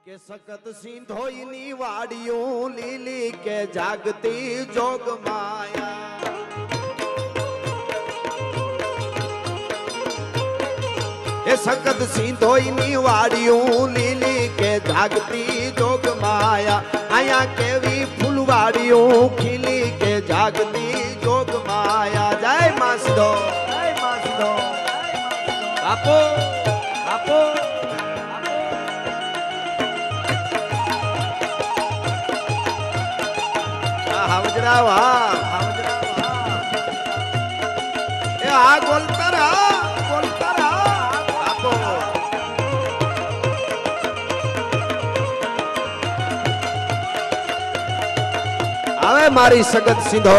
કે સખત સિંધોઈની વાડિયું લીલી કે જાગતી જોગ માયા એ સખત સિંધોઈની વાડિયું લીલી કે જાગતી જોગ માયા આયા કેવી ફૂલવાડિયું ખીલી કે જાગતી જોગ માયા જય માસદો આપો આપો હાવજરા વાહ એ આ ગોલતર આપો આવે મારી સગત સીધો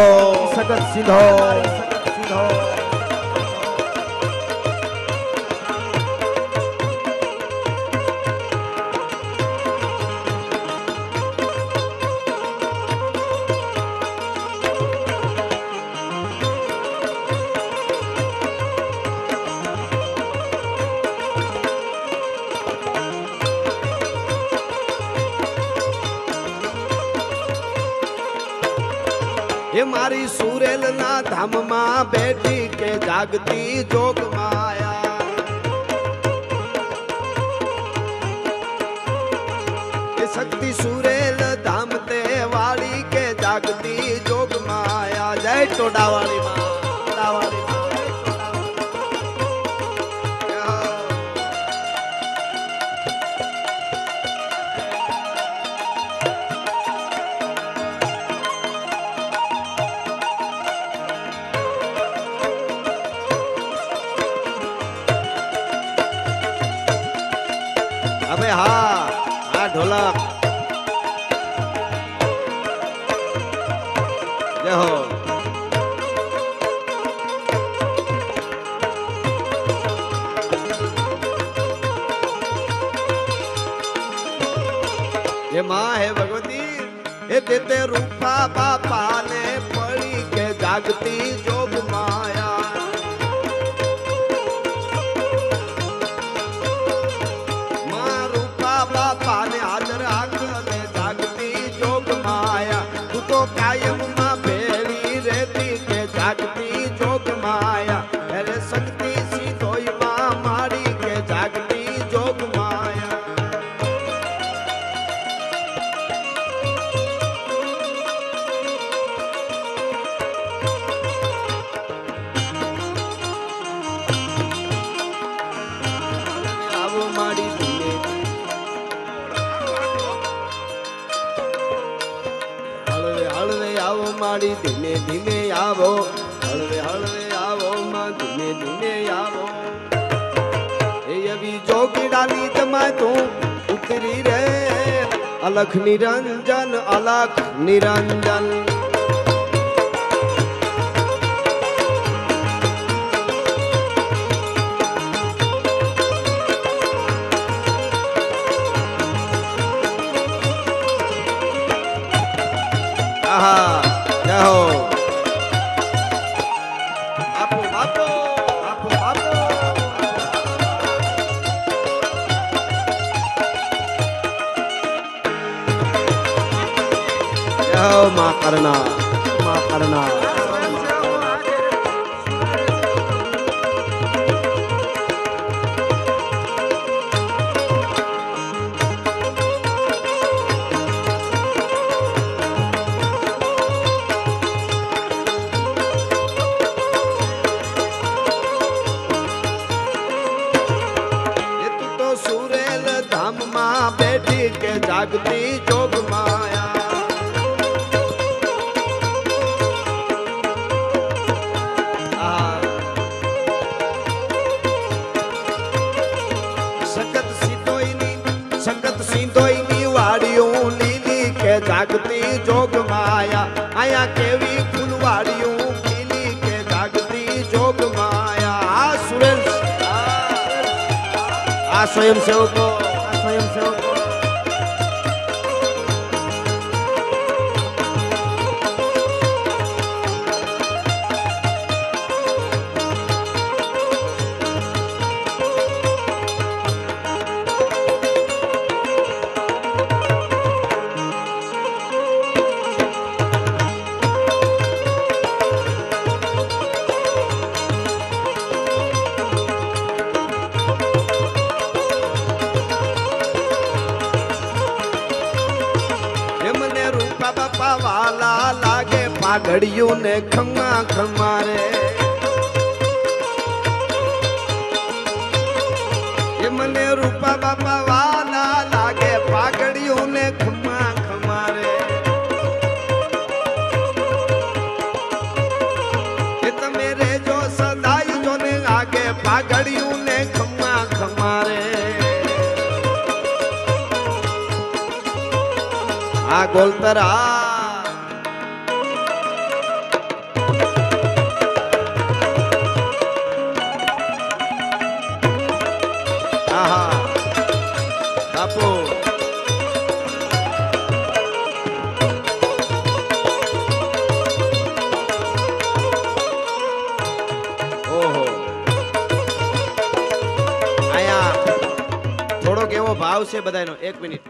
એ મારી સુરેલ ના ધામમાં બેઠી કે જાગતી જોગ માયા એ શક્તિ સુરેલ ધામ તે વાળી કે જાગતી જોગ માયા જય ટોડાવાળી માં अबे हाँ ढोलक जय हो ये माँ है भगवती ये देते रूपा बापा ने पड़ी के जागती जोग माया बापा ने हाजर आंखने जागती जोग माया तू तो कायम मां भेड़ी रहती के जागती जोग माया अरे शक्ति सिंधोई मां मारी के जागती जोग माया आवो मारी આવો માડી ધીમે ધીમે આવો હળવે હળવે આવો માં ધીમે ધીમે આવો એ એવી જોગીડાની જમાય તું ઉતરી રે અલખ નિરંજન माँ करना ये तू तो सुरेल धाम माँ बैठी के जागती जोग माया जागती जोग माया आया केवी फूलवाड़ियों खिली के जागती जोग माया आ सुरेल आ स्वयं सेवको રૂપા બાપા વાલા લાગે પાઘડિયું ને ખમા ખમા રે એ મને રૂપા બાપા વાલા લાગે પાઘડિયું ને ખમા ખમા રે એ તમે રેજો સદાય જો ને આગે પાઘડિયું ને ખમા ખમા રે આ ગોલતર બાપુ ઓહો આયા થોડોક એવો ભાવ છે બધાનો એક મિનિટ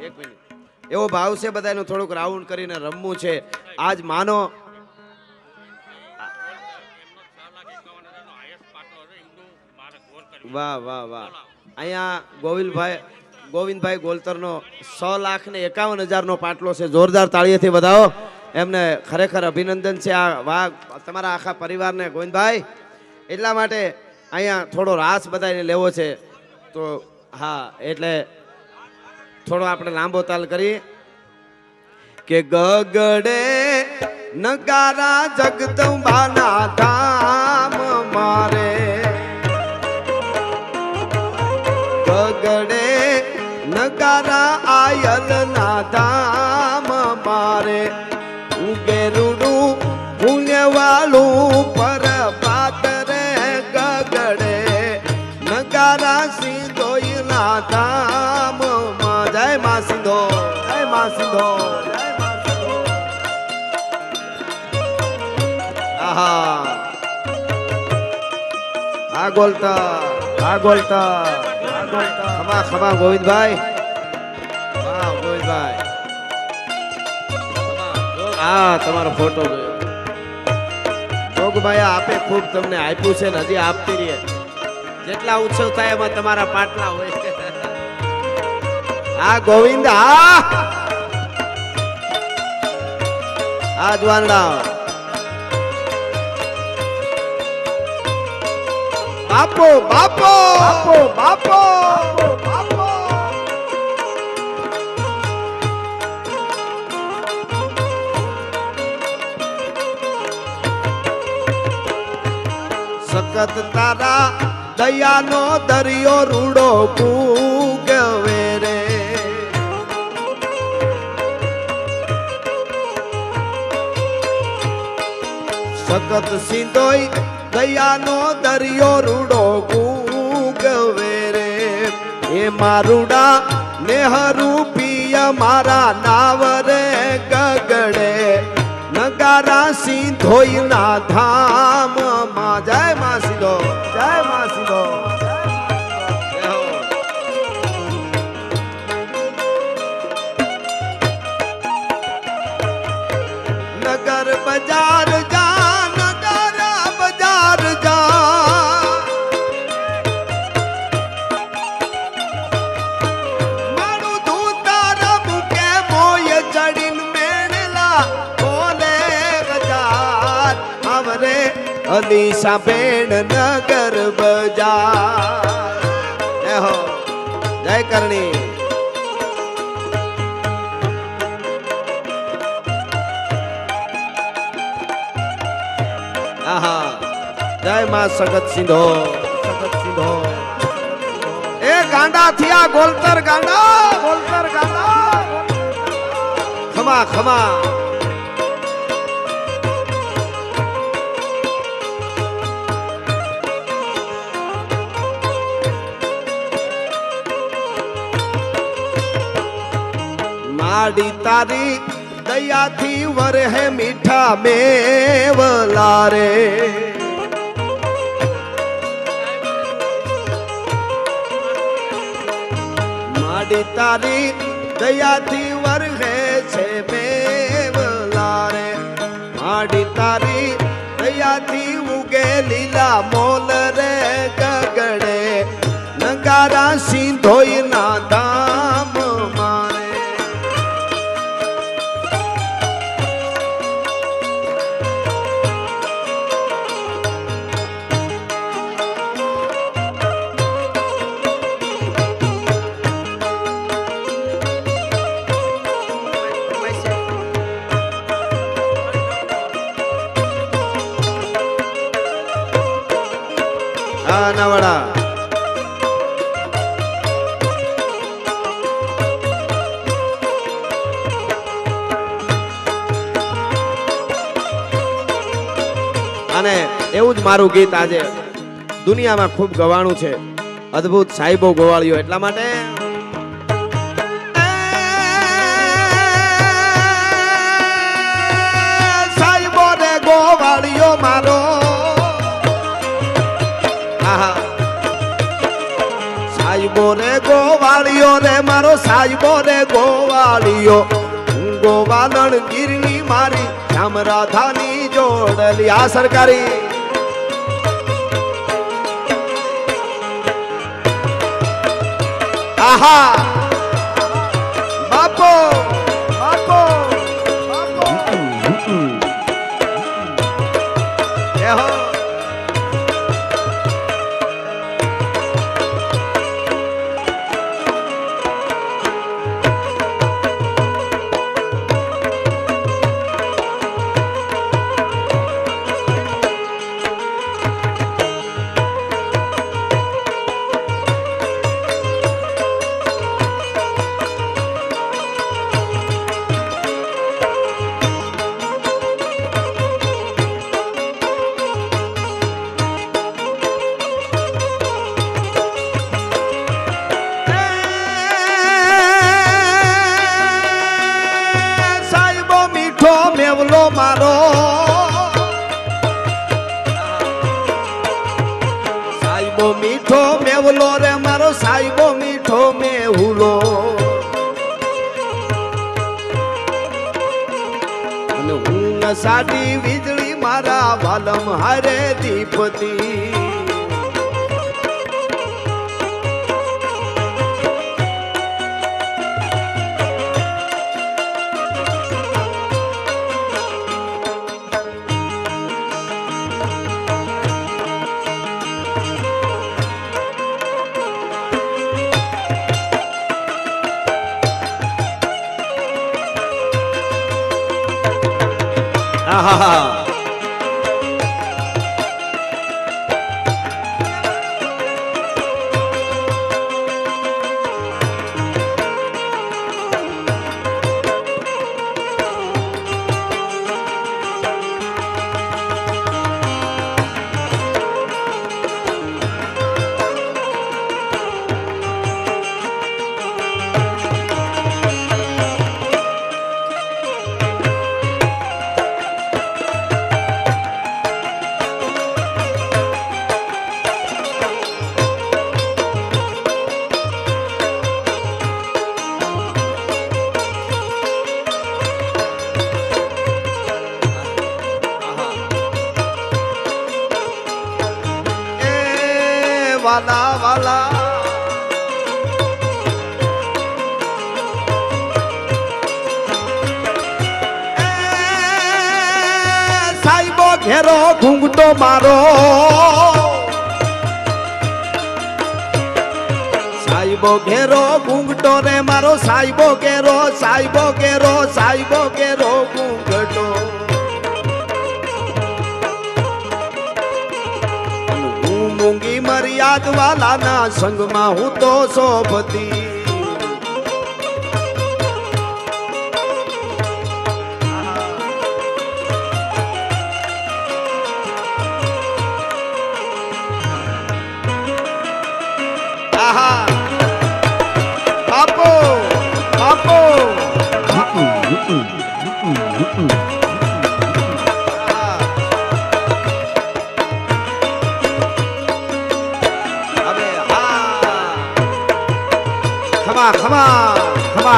એવો ભાવ છે બધાનો થોડુંક રાઉન્ડ કરીને રમવું છે આજ માનો વાહ વાહ વાહ અહીંયા ગોવિંદભાઈ ગોલતરનો 6,51,000 નો પાટલો છે જોરદાર તાળીઓથી વધાવો એમને ખરેખર અભિનંદન છે આ વાહ તમારા આખા પરિવારને ગોવિંદભાઈ એટલા માટે અહીંયા થોડો રાસ બધાને લેવો છે તો હા એટલે થોડો આપણે લાંબો તાલ કરીએ કે ગગડે નગારા જગદંબાના ધામ મારે ગગડે નગારા આયલના ધામ મારે ઉગે રૂડું પુણ્યવાળું પર પાતરે ગગડે નગારા સિંધોઈના ધામ જય માં સિંધો જય માં સિંધો આહા આ ગોલતા ખમા ખમા ગોવિંદભાઈ વાહ ગોવિંદભાઈ હા તમારો ફોટો જોયો જોગભાઈ આપે ખૂબ તમને આપ્યું છે ને હજી આપતી રહે જેટલા ઉત્સવ થાય એમાં તમારા પાટલા હોય આ ગોવિંદ આ જવાનડા બાપો બાપો બાપો બાપો સખત તારા દયાનો દરિયો રૂડો કૂગવે રે સખત સિંધોઈ દયાનો દરિયો રૂડો કૂગવે રે એ મારુડા નેહરુ પિય મારા નાવ રે ગગડે નગારા સિંધોઈના ધામ માં જય માં સિંધો જય માં સિંધો નગર બજાર અલીશા બેન નગર બજાર હો જય કરણી આહા જય માં સગત સિંધો એ ગાંડા થયા ગોલતર ગાંડા ખમા ખમા માડી તારી દયાથી વરહે મીઠા મેવલા રે માડી તારી દયાથી વરહે છે મેવલા રે માડી તારી દયાથી ઉગે લીલા મોલ રે ગગડે નગારા સિંધોઈના ધામ મારે નવડા અને એવું જ મારું ગીત આજે દુનિયામાં ખૂબ ગવાણું છે. અદ્ભુત સાહેબો ગોવાળિયો એટલા માટે સાહેબો રે ગોવાળિયો મારો સાહેબો રે ગોવાળિયો રે મારો સાહેબો રે ગોવાળિયો ગોવાલણ ગીરની મારી શ્યામ રાધાની જોડલી આ સરકારી આહા બાપો બાપો બાપો એહો મેવલો મારો સાહેબો મીઠો મેવલો રે મારો સાહેબો મીઠો મેહુલો અને હું સાડી વીજળી મારા વાલમ હારે દીપતી વાલા વાલા સાહેબો ઘેરો ઘૂંઘટો મારો સાહેબો ઘેરો ઘૂંઘટો રે મારો સાહેબો ઘેરો સાહેબો ઘેરો સાહેબો ઘેરો ઘૂંઘટો મૂંગી મર્યાદ વાલાના સંગમાં હું તો શોભતી આહા બાપો બાપો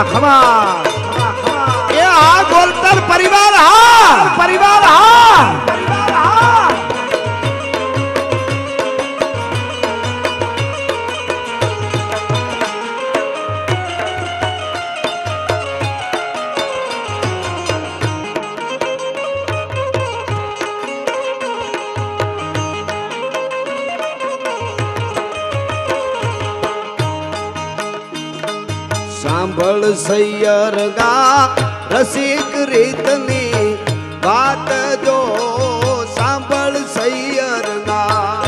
ખમા એ આ ગોલતર પરિવાર હા પરિવાર હા પરિવાર હા સાંભળ સૈયર ગા રસિક રીતની વાત જો સાંભળ સૈયર ગા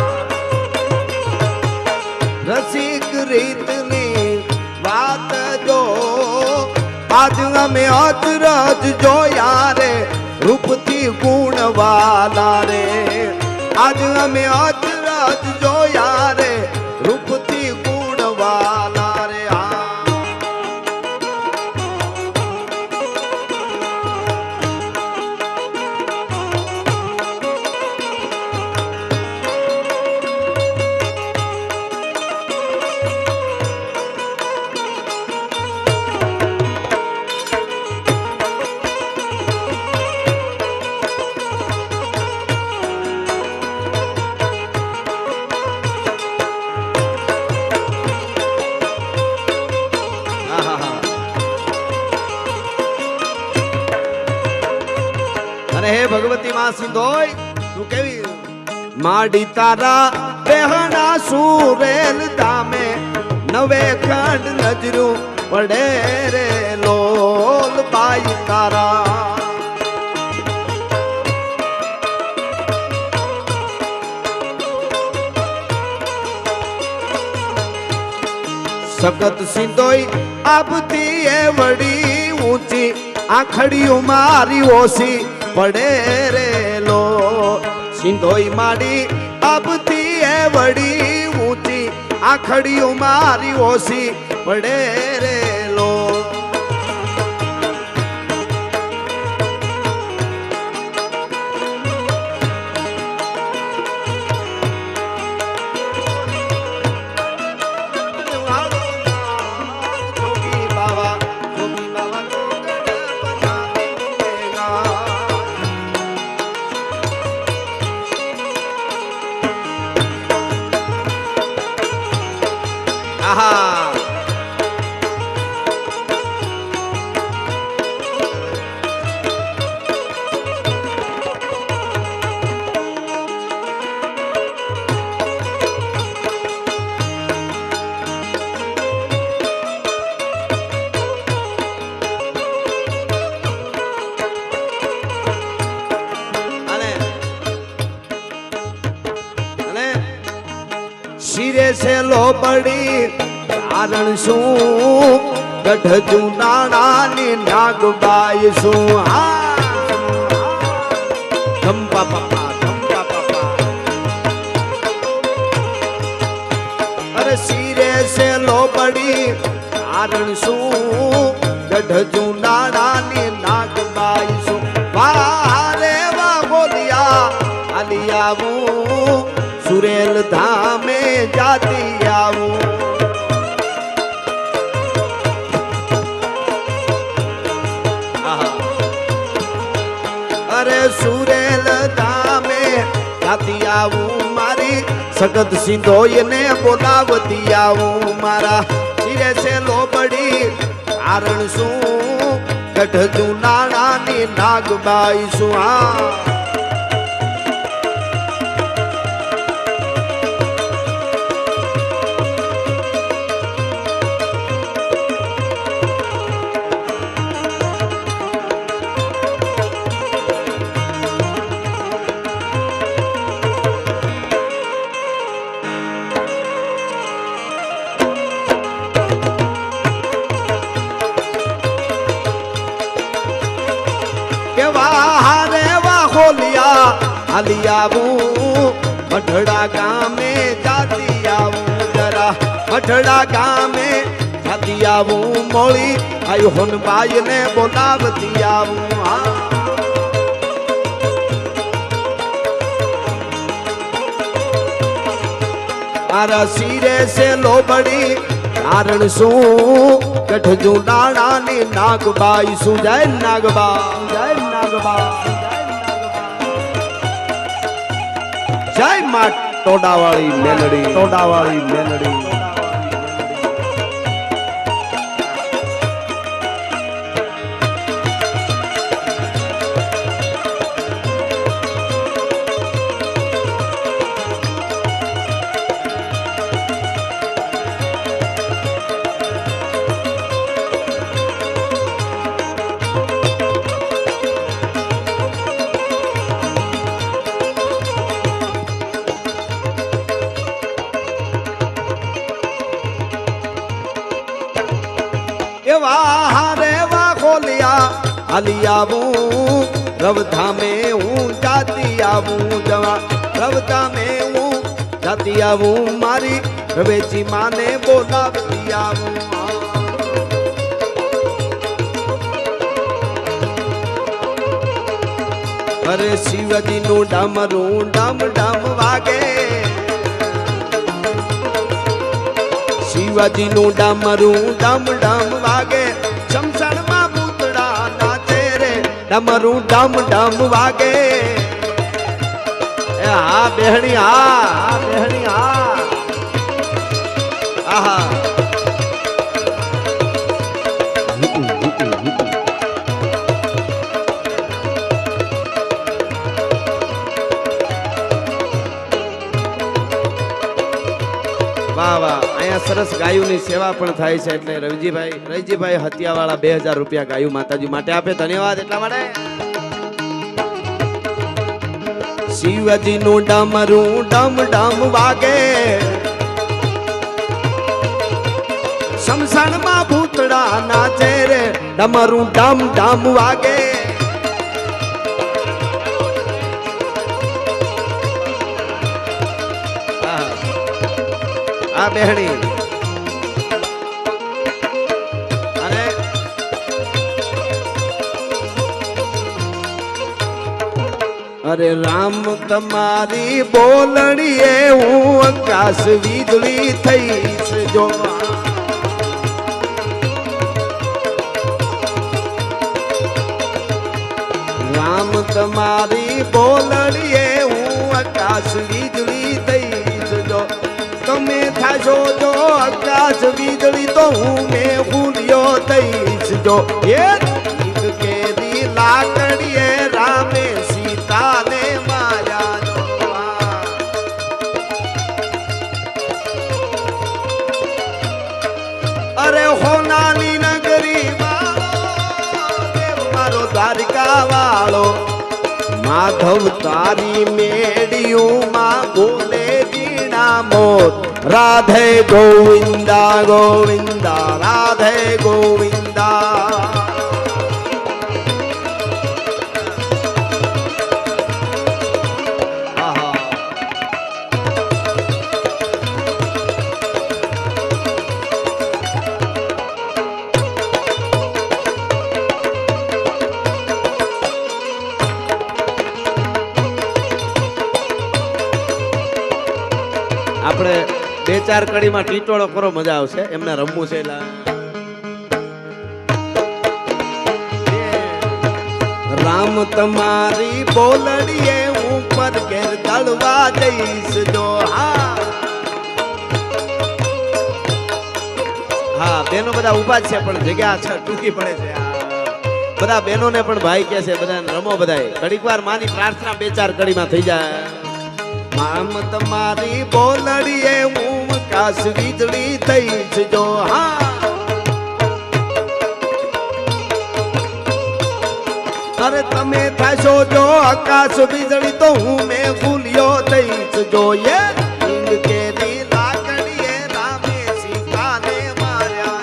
आज અમે અચરજ જોયા રે રૂપથી ગુણવાલા રે આજ અમે અચરજ જોયા રે રૂપથી ગુણવાલા રે હે ભગવતી માં સિંધોય તું કેવી માડી તારા બેહણા સુરેલ ધામે નવે ખંડ નજરું પડે રે લોલ બાઈ તારા સખત સિંધોય આપતી એ વડી ઊંચી આખડીઓ મારી ઓસી પડે રે લો સિંધોઈ માડી આપતી એ વડી ઊંચી આખડીઓ મારી ઓસી પડે રે લો શિરે છે લોબડી કારણ શું ગઢ જુનાણાની નાગબાઈ શું ધંપા પપ્પા ધંપા પપ્પા અરે શિરે છે લોબડી કારણ શું ગઢ જુનાણાની નાગબાઈ શું વારે વા બોલિયા આલિયાવું સુરેલ ધામે જાતી આવું અરે સુરેલ ધામે જાતી આવું મારી સખત સિંધોય ને બોલાવતી આવું મારા શિરે છે લોબડી કારણ શું ગઢ જુનાણાની નાગબાઈ શું આલિયાવું મઢડા ગામે જાતી આવું જરા મઢડા ગામે જાતી આવું મોળી આઈ હોનબાઈ ને બોલાવતી આવું મારા શિરે છે લોબડી કારણ શું ગઢ જુનાણાની નાગબાઈ શું જય નાગબા જય નાગબા જય માં ટોડાવાળી મેલડી ટોડાવાળી મેલડી હાલી આવું રવધામે હું જાતી આવું જવા રવધામે હું જાતી આવું મારી રવેચી માને બોલાવતી આવું અરે શિવજી નું ડમરું ડમ ડમ વાગે શિવજી નું ડમરું ડમ ડમ વાગે શમશાનમાં ભૂતડા નાચે રે ડમરું ડમ ડમ વાગે હા બેહણી હા બેહણી હા આહા વાહ વાહ અહીંયા સરસ ગાયુંની સેવા પણ થાય છે એટલે રવિજીભાઈ હતિયાવાળા 2000 રૂપિયા ગાયું માતાજી માટે આપે ધન્યવાદ એટલા માટે શિવજી નું ડમરું ડમ ડમ વાગે શમશાનમાં ભૂતડા નાચે રે ડમરું ડમ ડમ વાગે આ બેહણી અને અરે રામ તમારી બોલડીએ હું આકાશ વીજળી થઈશ જો રામ તમારી બોલડીએ હું આકાશ વીજળી થઈશ જો તમે થાશો જો આકાશ વીજળી તો હું મેં ભૂલ્યો થઈશ જો એ કેરી લાકડીએ રામે સીતાને માર્યા અરે હોનાની નગરી મારો દ્વારકા વાળો માધવ તારી મેડિયું માં બોલે મોત રાધે ગોવિંદા ગોવિંદા રાધે ગોવિંદા આપણે 2-4 કડીમાં ટીટોળો કરો મજા આવશે એમને રમવું છે એટલે રામ તમારી બોલડીએ ઉપર ઘેર દળવા જઈશ જો હા બેનો બધા ઉભા છે પણ જગ્યા છે ટૂંકી પડે છે બધા બહેનોને પણ ભાઈ કહે છે બધા રમો બધા ઘડીક વાર માની પ્રાર્થના 2-4 કડીમાં થઈ જાય રામ તમારી બોલડીએ હું આકાશ વીજળી થઈશ જો અરે તમે થશો જો આકાશ વીજળી તો હું મેં ભૂલ્યો થઈશ જોઈએ કેરી લાકડીએ રામે સીતાને માર્યા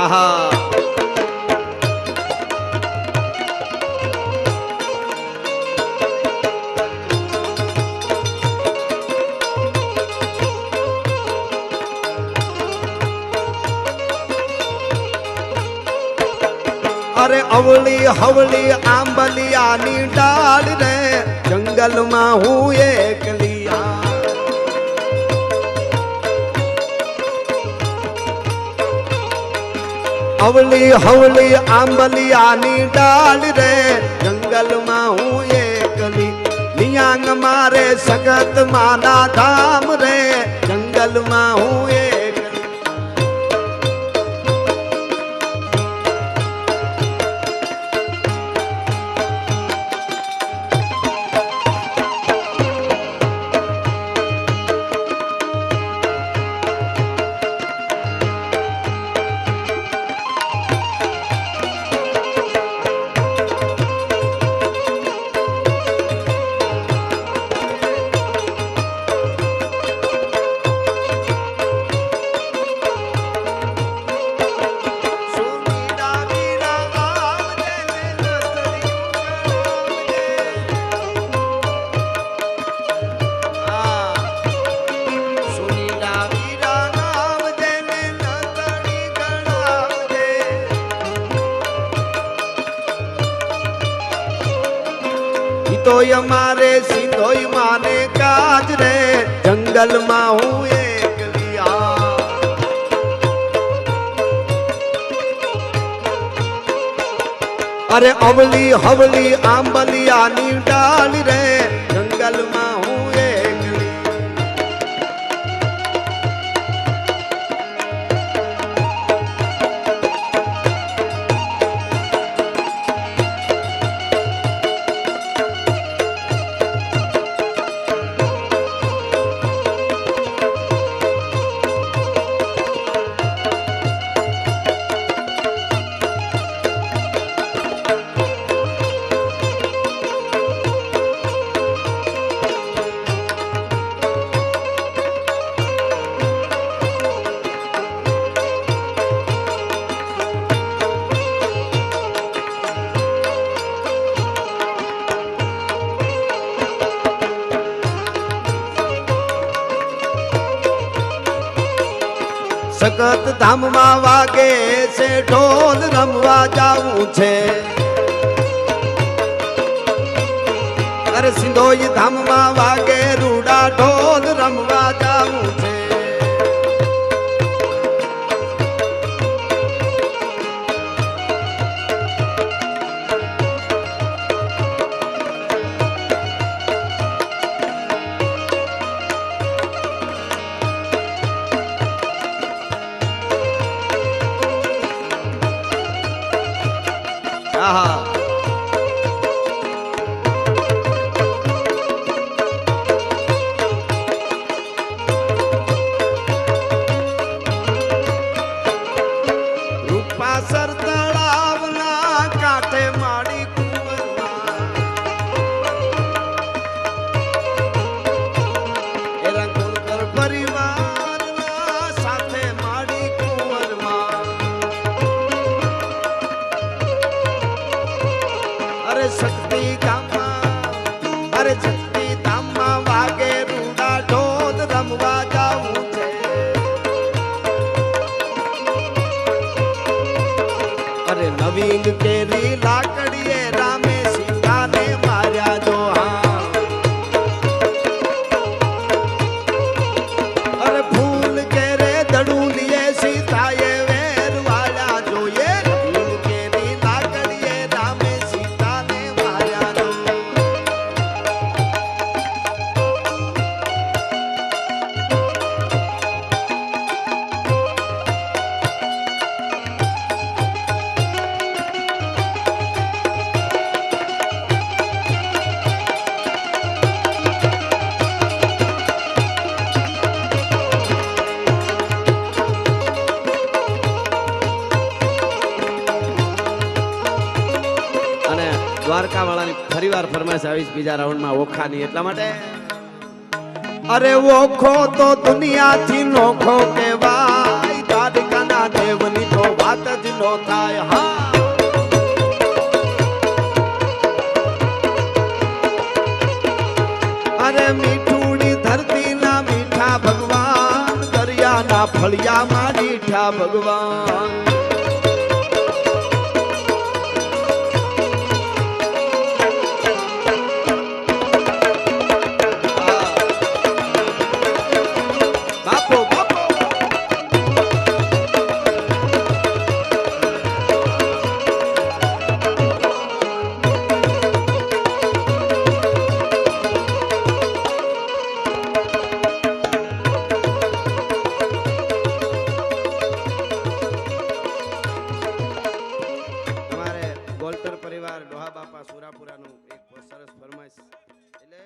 આહા અરે અવળી હવળી આંબલિયાની ડાળ રે જંગલમાં હું એકલી અવળી હવળી આંબલિયાની ડાળ રે જંગલમાં હું એકલી નિયાંગ મારે સગત માના ધામ રે જંગલમાં હું तो हमारे सिंधोई माने काज रे जंगल मा हूँ एक लिया। अरे अवली हवली आंबलिया नी डाल रे जंगल मा हूँ एक लिया। સખત ધામમાં વાગે છે ઢોલ રમવા જાવું છે। અરે સિંધોઈ ધામમાં વાગે રૂડા ઢોલ રમવા જાવું છે। આહા રૂપાસર તળાવના કાંઠે માડી કુંવરમાં એ રંગોલકર પરિવારના સાથે માડી કુંવરમાં। अरे शक्ति गामा अरे शक्ति धामा वागे रूड़ा ढोल रमवा जाऊं छे। अरे नवीन केरी लाकड़िए रामे सीता ने मार्या जो हाँ। अरे फूल केरे दड़ू लिए सीता ये वेर वाला जो ये नवीन केरी लाकड़िए रामे सीता ने मार्या जो। દ્વારકા વાળાની ફરીવાર ફરમાઈશ આવીશ બીજા રાઉન્ડમાં ઓખાની એટલા માટે। અરે ઓખો તો દુનિયાથી નોખો કહેવાય દ્વારકાના દેવની તો વાત જ નો થાય। હા અરે મીઠુડી ધરતીના મીઠા ભગવાન દરિયાના ફળિયામાં મીઠા ભગવાન। પરિવાર ડોહા બાપા સુરાપુરાનું એક સરસ ફરમાઈશ એટલે